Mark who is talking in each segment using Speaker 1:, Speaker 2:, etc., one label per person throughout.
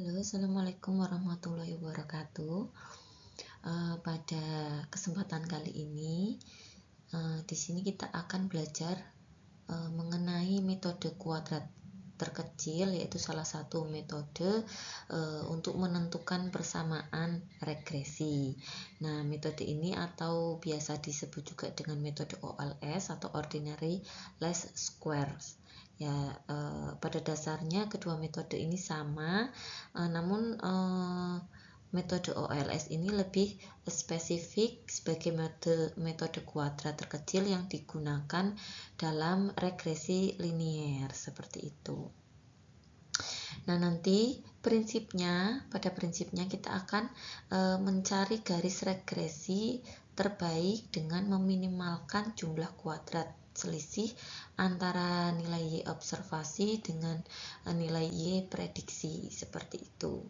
Speaker 1: Halo, Assalamualaikum warahmatullahi wabarakatuh. Pada kesempatan kali ini, di sini kita akan belajar mengenai metode kuadrat terkecil, yaitu salah satu metode untuk menentukan persamaan regresi. Nah, metode ini atau biasa disebut juga dengan metode OLS atau Ordinary Least Squares. Ya, pada dasarnya kedua metode ini sama, namun metode OLS ini lebih spesifik sebagai metode kuadrat terkecil yang digunakan dalam regresi linier seperti itu. Nah, nanti pada prinsipnya kita akan mencari garis regresi terbaik dengan meminimalkan jumlah kuadrat selisih antara nilai Y observasi dengan nilai Y prediksi seperti itu.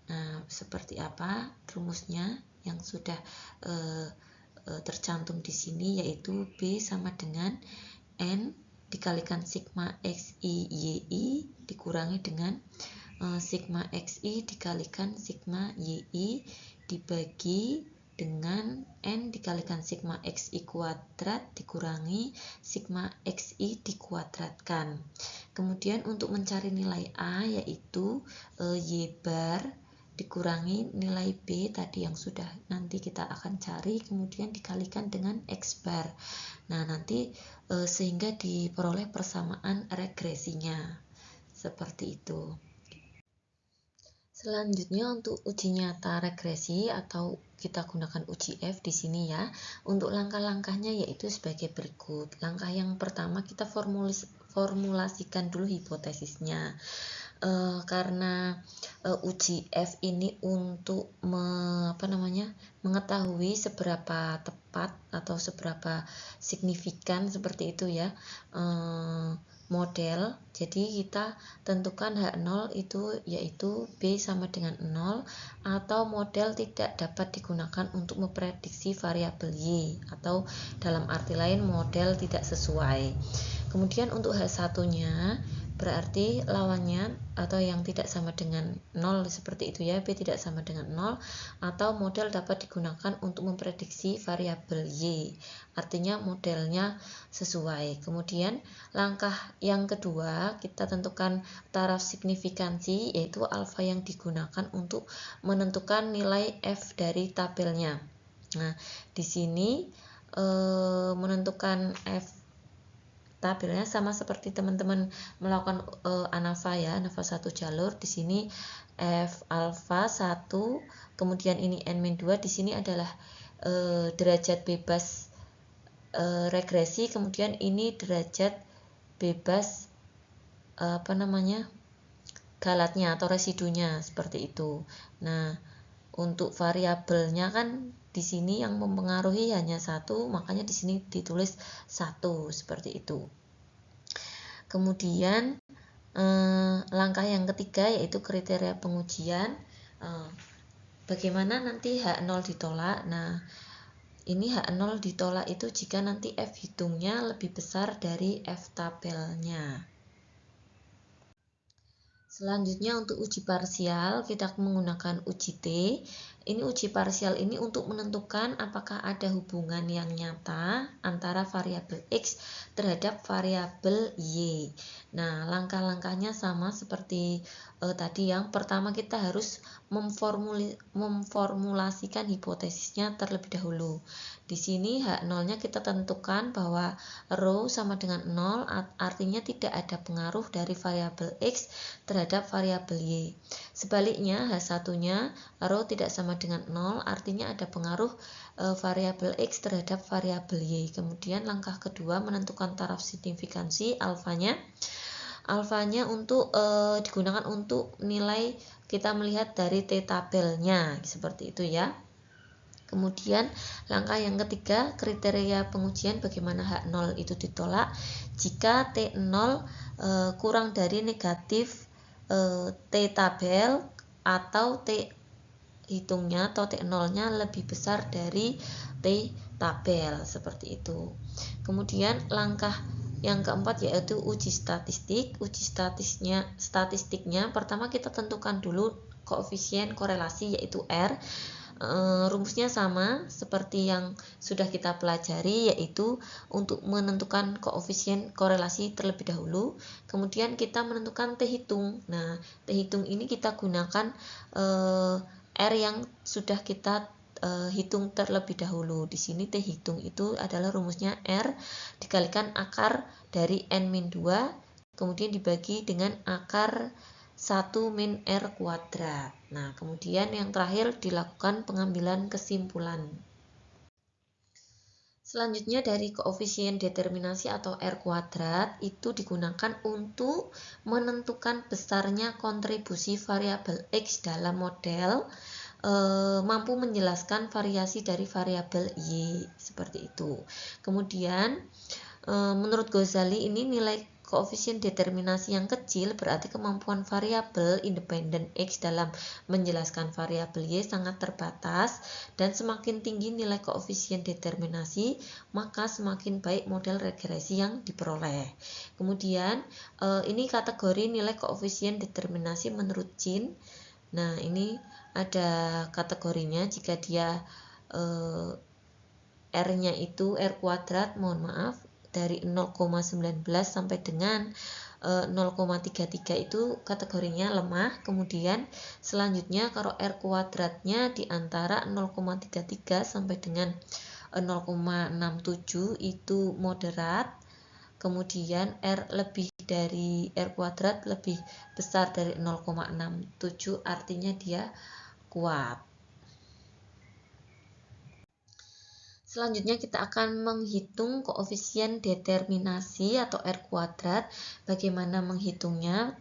Speaker 1: Nah, seperti apa rumusnya yang sudah tercantum di sini, yaitu B sama dengan N dikalikan sigma XI YI dikurangi dengan sigma XI dikalikan sigma YI dibagi dengan N dikalikan sigma XI kuadrat dikurangi sigma XI dikuadratkan. Kemudian untuk mencari nilai A, yaitu Y bar dikurangi nilai B tadi yang sudah nanti kita akan cari, kemudian dikalikan dengan X bar. Nah, nanti sehingga diperoleh persamaan regresinya seperti itu. Selanjutnya untuk uji nyata regresi atau kita gunakan uji F di sini ya. Untuk langkah-langkahnya yaitu sebagai berikut. Langkah yang pertama kita formulasikan dulu hipotesisnya. Karena uji F ini untuk mengetahui seberapa tepat atau seberapa signifikan seperti itu ya model. Jadi kita tentukan H0 itu yaitu B sama dengan 0 atau model tidak dapat digunakan untuk memprediksi variabel Y atau dalam arti lain model tidak sesuai. Kemudian untuk H1-nya berarti lawannya atau yang tidak sama dengan 0 seperti itu ya, B tidak sama dengan 0 atau model dapat digunakan untuk memprediksi variabel Y, artinya modelnya sesuai. Kemudian langkah yang kedua kita tentukan taraf signifikansi, yaitu alfa yang digunakan untuk menentukan nilai F dari tabelnya. Nah, di sini menentukan F tabelnya sama seperti teman-teman melakukan ANAVA ya, ANAVA satu jalur. Di sini F alfa 1, kemudian ini N-2, di sini adalah derajat bebas regresi, kemudian ini derajat bebas galatnya atau residunya seperti itu. Nah, untuk variabelnya kan di sini yang mempengaruhi hanya 1, makanya di sini ditulis 1 seperti itu. Kemudian langkah yang ketiga yaitu kriteria pengujian. Bagaimana nanti H0 ditolak? Nah, ini H0 ditolak itu jika nanti F hitungnya lebih besar dari F tabelnya. Selanjutnya untuk uji parsial kita menggunakan uji T. Ini uji parsial ini untuk menentukan apakah ada hubungan yang nyata antara variabel X terhadap variabel Y. Nah, langkah-langkahnya sama seperti tadi. Yang pertama kita harus memformulasikan hipotesisnya terlebih dahulu. Di sini H0-nya kita tentukan bahwa rho sama dengan 0, artinya tidak ada pengaruh dari variabel X terhadap variabel Y. Sebaliknya H1-nya rho tidak sama dengan 0, artinya ada pengaruh variabel X terhadap variabel Y. Kemudian langkah kedua menentukan taraf signifikansi alfanya. Alfanya untuk digunakan untuk nilai kita melihat dari T tabelnya seperti itu ya. Kemudian langkah yang ketiga, kriteria pengujian bagaimana H0 itu ditolak jika T0 kurang dari negatif T tabel atau T hitungnya atau T0-nya lebih besar dari T tabel seperti itu. Kemudian langkah Yang keempat yaitu uji statistik. Uji statistiknya pertama kita tentukan dulu koefisien korelasi yaitu R. Rumusnya sama seperti yang sudah kita pelajari, yaitu untuk menentukan koefisien korelasi terlebih dahulu, kemudian kita menentukan T hitung. Nah, T hitung ini kita gunakan R yang sudah kita hitung terlebih dahulu. Di sini T hitung itu adalah rumusnya R dikalikan akar dari N-2 kemudian dibagi dengan akar 1 min R kuadrat. Nah, kemudian yang terakhir dilakukan pengambilan kesimpulan. Selanjutnya dari koefisien determinasi atau R kuadrat itu digunakan untuk menentukan besarnya kontribusi variabel X dalam model mampu menjelaskan variasi dari variabel Y, seperti itu. Kemudian menurut Ghazali ini nilai koefisien determinasi yang kecil berarti kemampuan variabel independen X dalam menjelaskan variabel Y sangat terbatas, dan semakin tinggi nilai koefisien determinasi maka semakin baik model regresi yang diperoleh. Kemudian ini kategori nilai koefisien determinasi menurut Chin. Nah, ini ada kategorinya jika dia R-nya itu R kuadrat, mohon maaf, dari 0,19 sampai dengan 0,33 itu kategorinya lemah. Kemudian selanjutnya kalau R kuadratnya di antara 0,33 sampai dengan 0,67 itu moderat. Kemudian R lebih dari R kuadrat lebih besar dari 0,67 artinya dia kuat. Selanjutnya kita akan menghitung koefisien determinasi atau R kuadrat. Bagaimana menghitungnya?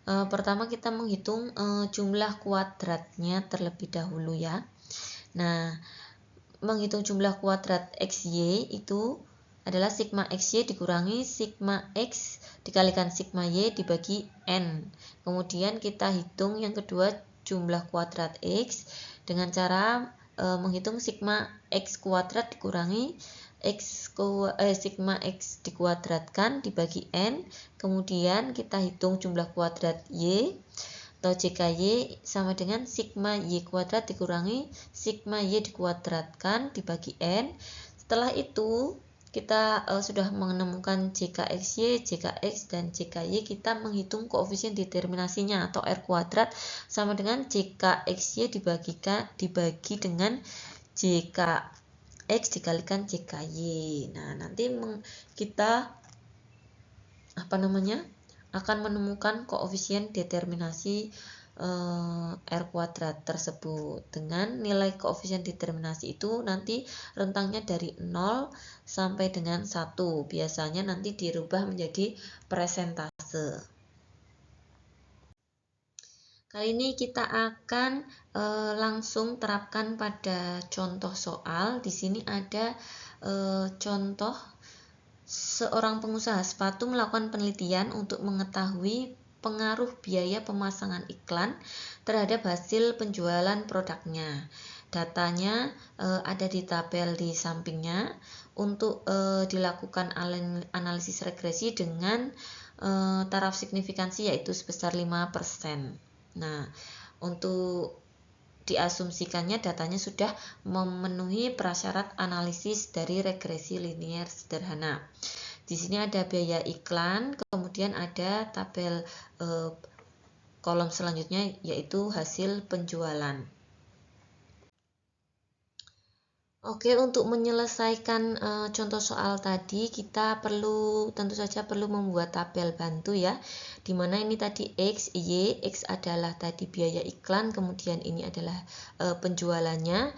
Speaker 1: Pertama kita menghitung jumlah kuadratnya terlebih dahulu ya. Nah, menghitung jumlah kuadrat XY itu adalah sigma XY dikurangi sigma X dikalikan sigma Y dibagi N. Kemudian kita hitung yang kedua jumlah kuadrat X dengan cara menghitung sigma X kuadrat dikurangi sigma X dikuadratkan dibagi N. Kemudian kita hitung jumlah kuadrat Y atau JKY sama dengan sigma Y kuadrat dikurangi sigma Y dikuadratkan dibagi N. Setelah itu kita sudah menemukan JKXY, JKX, dan JKY, kita menghitung koefisien determinasinya atau R kuadrat sama dengan JKXY dibagi dengan JKX dikalikan JKY. Nah, nanti kita akan menemukan koefisien determinasi R kuadrat tersebut. Dengan nilai koefisien determinasi itu nanti rentangnya dari 0 sampai dengan 1. Biasanya nanti dirubah menjadi persentase. Kali ini kita akan langsung terapkan pada contoh soal. Di sini ada contoh seorang pengusaha sepatu melakukan penelitian untuk mengetahui pengaruh biaya pemasangan iklan terhadap hasil penjualan produknya. Datanya ada di tabel di sampingnya. Untuk dilakukan analisis regresi dengan taraf signifikansi yaitu sebesar 5%. Nah, untuk diasumsikannya datanya sudah memenuhi prasyarat analisis dari regresi linier sederhana. Di sini ada biaya iklan, kemudian ada tabel kolom selanjutnya yaitu hasil penjualan. Oke, untuk menyelesaikan contoh soal tadi kita tentu saja perlu membuat tabel bantu ya. Dimana ini tadi X, Y, X adalah tadi biaya iklan, kemudian ini adalah penjualannya.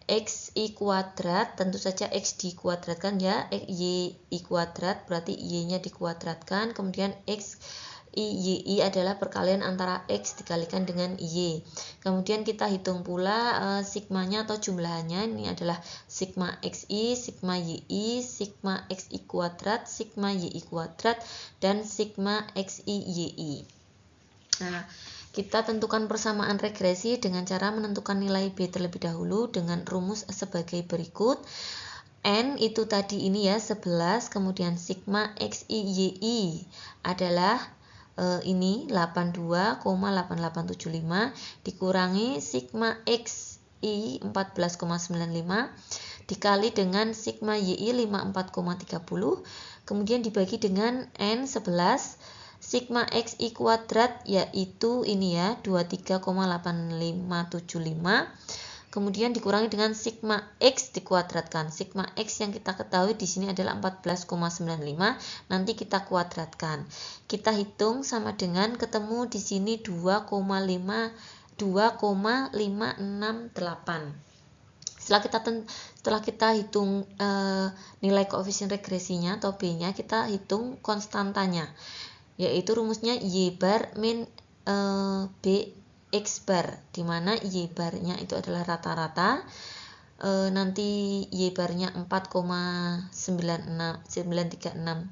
Speaker 1: X I kuadrat, tentu saja X dikuadratkan ya, Y I kuadrat berarti Y-nya dikuadratkan, kemudian X I Y adalah perkalian antara X dikalikan dengan Y. Kemudian kita hitung pula sigmanya atau jumlahannya, ini adalah sigma XI, sigma YI, sigma XI kuadrat, sigma YI kuadrat, dan sigma XI YI. Nah, kita tentukan persamaan regresi dengan cara menentukan nilai B terlebih dahulu dengan rumus sebagai berikut. N itu tadi ini ya 11, kemudian sigma XI YI adalah ini 82,8875 dikurangi sigma XI 14,95 dikali dengan sigma YI 54,30, kemudian dibagi dengan N 11, sigma XI kuadrat yaitu ini ya 23,8575, kemudian dikurangi dengan sigma X dikuadratkan. Sigma X yang kita ketahui di sini adalah 14,95, nanti kita kuadratkan. Kita hitung sama dengan ketemu di sini 2,568. Setelah kita hitung nilai koefisien regresinya atau B-nya, kita hitung konstantanya, yaitu rumusnya Y bar min B X bar, dimana Y barnya itu adalah rata-rata, nanti Y barnya 4,93636,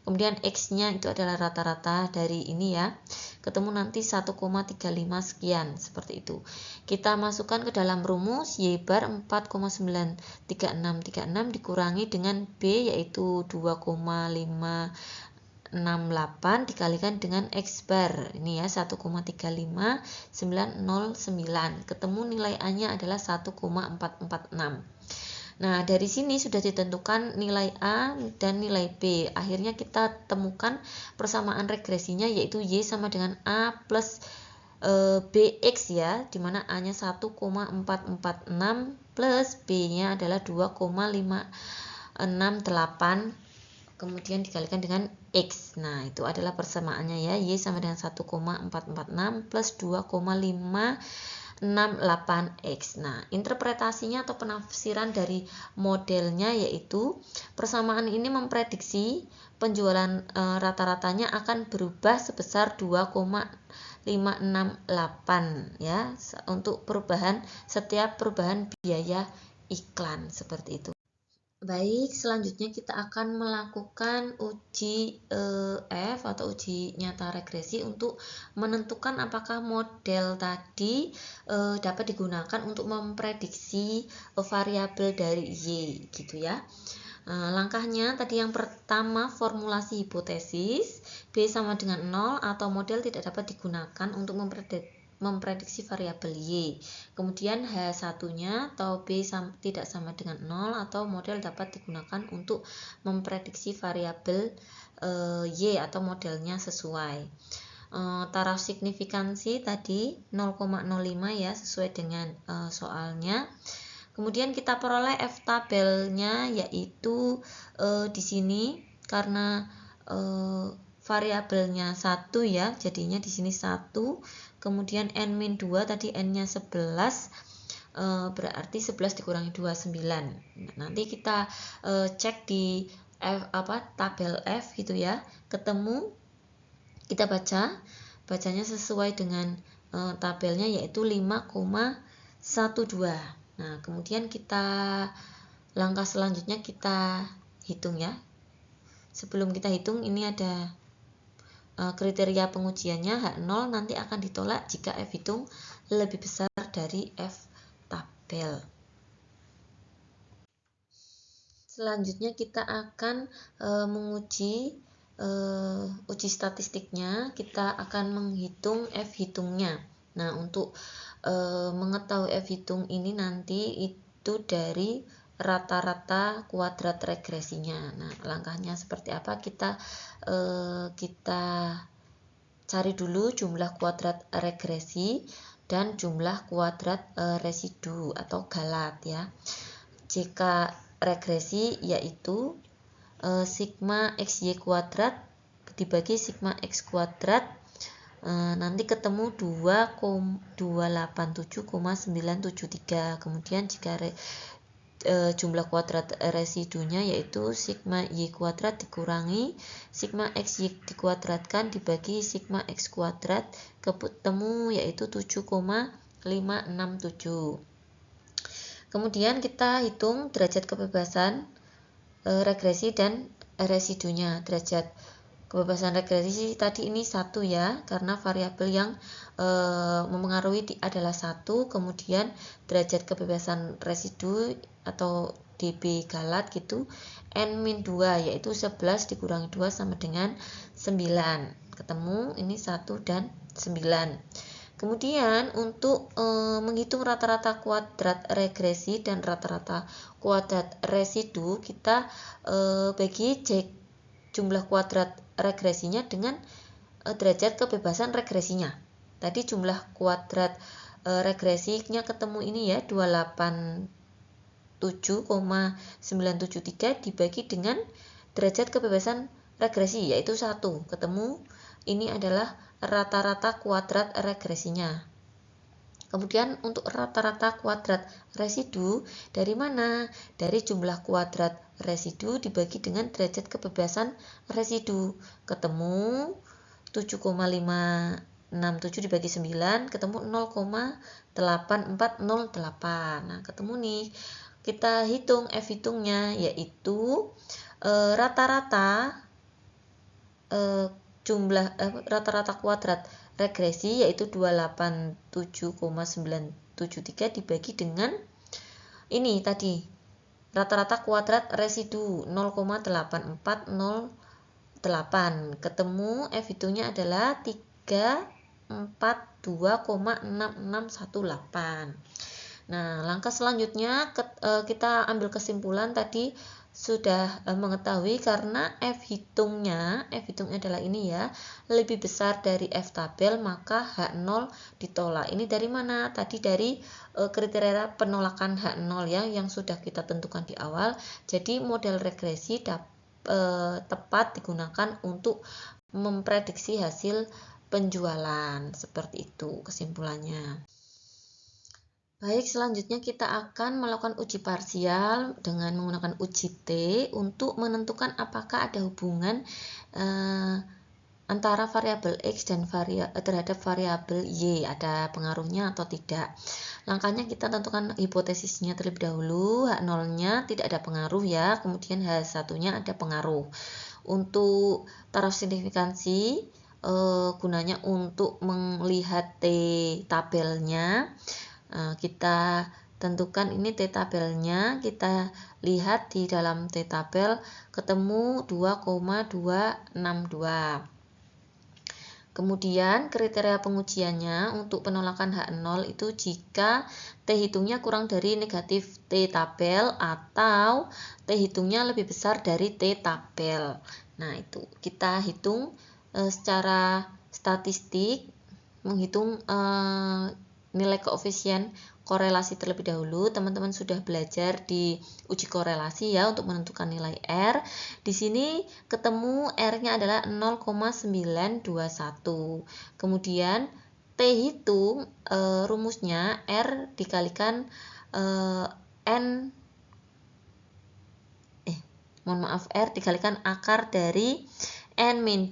Speaker 1: kemudian X nya itu adalah rata-rata dari ini ya, ketemu nanti 1,35 sekian, seperti itu. Kita masukkan ke dalam rumus Y bar 4,93636 dikurangi dengan B yaitu 2,568 dikalikan dengan X bar, ini ya 1,35909, ketemu nilai A-nya adalah 1,446. Nah, dari sini sudah ditentukan nilai A dan nilai B. Akhirnya kita temukan persamaan regresinya yaitu Y sama dengan A plus BX ya, dimana A-nya 1,446 plus B-nya adalah 2,568, kemudian dikalikan dengan X. Nah, itu adalah persamaannya ya, Y sama dengan 1,446 plus 2,568X. Nah, interpretasinya atau penafsiran dari modelnya yaitu persamaan ini memprediksi penjualan rata-ratanya akan berubah sebesar 2,568 ya, untuk setiap perubahan biaya iklan, seperti itu. Baik, selanjutnya kita akan melakukan uji F atau uji nyata regresi untuk menentukan apakah model tadi dapat digunakan untuk memprediksi variabel dari Y gitu ya. Langkahnya tadi yang pertama, formulasi hipotesis B sama dengan 0 atau model tidak dapat digunakan untuk memprediksi variabel Y. Kemudian H1-nya atau B tidak sama dengan 0 atau model dapat digunakan untuk memprediksi variabel Y atau modelnya sesuai. Taraf signifikansi tadi 0,05 ya, sesuai dengan soalnya. Kemudian kita peroleh F tabelnya yaitu di sini karena variabelnya 1 ya, jadinya di sini 1, kemudian N-2 tadi N-nya 11, berarti 11 dikurangi 2, 9. Nah, nanti kita cek di tabel F gitu ya, ketemu, kita bacanya sesuai dengan tabelnya yaitu 5,12. Nah, kemudian langkah selanjutnya kita hitung ya. Sebelum kita hitung, ini ada kriteria pengujiannya. H0 nanti akan ditolak jika F hitung lebih besar dari F tabel. Selanjutnya kita akan menguji uji statistiknya. Kita akan menghitung F hitungnya. Nah, untuk mengetahui F hitung ini nanti itu dari rata-rata kuadrat regresinya. Nah, langkahnya seperti apa? Kita cari dulu jumlah kuadrat regresi dan jumlah kuadrat residu atau galat ya. Jika regresi yaitu sigma XY kuadrat dibagi sigma X kuadrat, nanti ketemu 2,287,973. Kemudian jika jumlah kuadrat residunya yaitu sigma Y kuadrat dikurangi sigma XY dikuadratkan dibagi sigma X kuadrat, ketemu yaitu 7,567. Kemudian kita hitung derajat kebebasan regresi dan residunya. Derajat kebebasan regresi tadi ini 1 ya, karena variabel yang mempengaruhi adalah 1. Kemudian derajat kebebasan residu atau dB galat gitu, N-2 yaitu 11 dikurangi 2 sama dengan 9. Ketemu ini 1 dan 9. Kemudian untuk menghitung rata-rata kuadrat regresi dan rata-rata kuadrat residu, kita bagi jumlah kuadrat regresinya dengan derajat kebebasan regresinya. Tadi jumlah kuadrat regresinya ketemu ini ya, 287,973 dibagi dengan derajat kebebasan regresi yaitu 1. Ketemu ini adalah rata-rata kuadrat regresinya. Kemudian untuk rata-rata kuadrat residu dari mana? Dari jumlah kuadrat residu dibagi dengan derajat kebebasan residu. Ketemu 7,567 dibagi 9, ketemu 0,8408. Nah, ketemu nih. Kita hitung hitungnya yaitu rata-rata jumlah rata-rata kuadrat regresi yaitu 287,973 dibagi dengan ini tadi rata-rata kuadrat residu 0,8408. Ketemu hitungnya adalah 342,6618. Nah, langkah selanjutnya kita ambil kesimpulan tadi sudah mengetahui karena F-hitungnya adalah ini ya, lebih besar dari F-tabel, maka H0 ditolak. Ini dari mana? Tadi dari kriteria penolakan H0 ya, yang sudah kita tentukan di awal. Jadi model regresi tepat digunakan untuk memprediksi hasil penjualan. Seperti itu kesimpulannya. Baik, selanjutnya kita akan melakukan uji parsial dengan menggunakan uji T untuk menentukan apakah ada hubungan antara variabel X dan terhadap variabel Y, ada pengaruhnya atau tidak. Langkahnya kita tentukan hipotesisnya terlebih dahulu, H0-nya tidak ada pengaruh ya, kemudian H1-nya ada pengaruh. Untuk taraf signifikansi gunanya untuk melihat T tabelnya. Kita tentukan ini T tabelnya, kita lihat di dalam T tabel ketemu 2,262. Kemudian kriteria pengujiannya untuk penolakan H0 itu jika T hitungnya kurang dari negatif T tabel atau T hitungnya lebih besar dari T tabel. Nah, itu kita hitung secara statistik, menghitung nilai koefisien korelasi terlebih dahulu. Teman-teman sudah belajar di uji korelasi ya untuk menentukan nilai R. Di sini ketemu R-nya adalah 0,921. Kemudian T hitung rumusnya R dikalikan R dikalikan akar dari N-2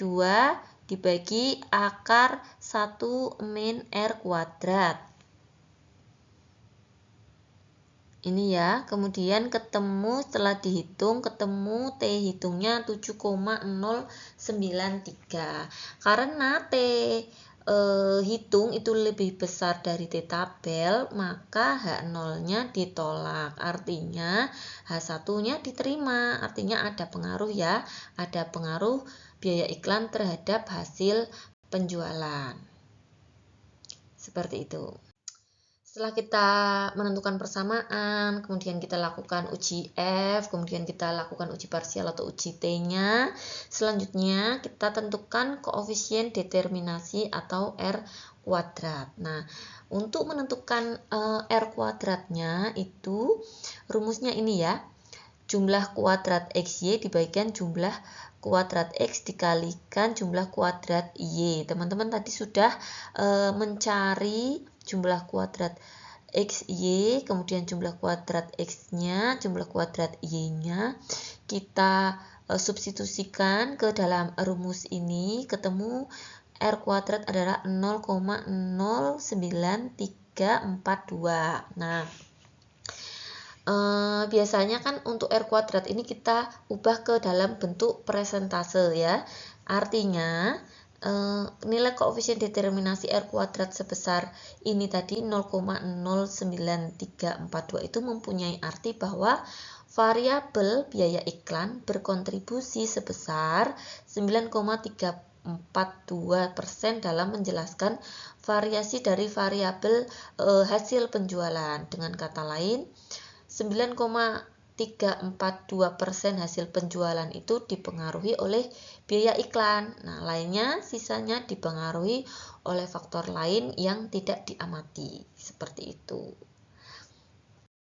Speaker 1: dibagi akar 1 min R kuadrat. Ini ya, kemudian ketemu setelah dihitung, ketemu T hitungnya 7,093. Karena T hitung itu lebih besar dari T tabel, maka H0-nya ditolak. Artinya H1-nya diterima, artinya ada pengaruh ya, ada pengaruh biaya iklan terhadap hasil penjualan. Seperti itu. Setelah kita menentukan persamaan, kemudian kita lakukan uji F, kemudian kita lakukan uji parsial atau uji T-nya. Selanjutnya kita tentukan koefisien determinasi atau R kuadrat. Nah, untuk menentukan R kuadratnya itu rumusnya ini ya. Jumlah kuadrat XY dibagikan jumlah kuadrat X dikalikan jumlah kuadrat Y. Teman-teman tadi sudah mencari jumlah kuadrat XY, kemudian jumlah kuadrat X-nya, jumlah kuadrat Y-nya. Kita substitusikan ke dalam rumus ini, ketemu R kuadrat adalah 0,09342. Nah, biasanya kan untuk R kuadrat ini kita ubah ke dalam bentuk persentase ya. Artinya nilai koefisien determinasi R kuadrat sebesar ini tadi 0,09342 itu mempunyai arti bahwa variabel biaya iklan berkontribusi sebesar 9,342% dalam menjelaskan variasi dari variabel hasil penjualan. Dengan kata lain, 9,342% hasil penjualan itu dipengaruhi oleh biaya iklan. Nah, lainnya sisanya dipengaruhi oleh faktor lain yang tidak diamati. Seperti itu.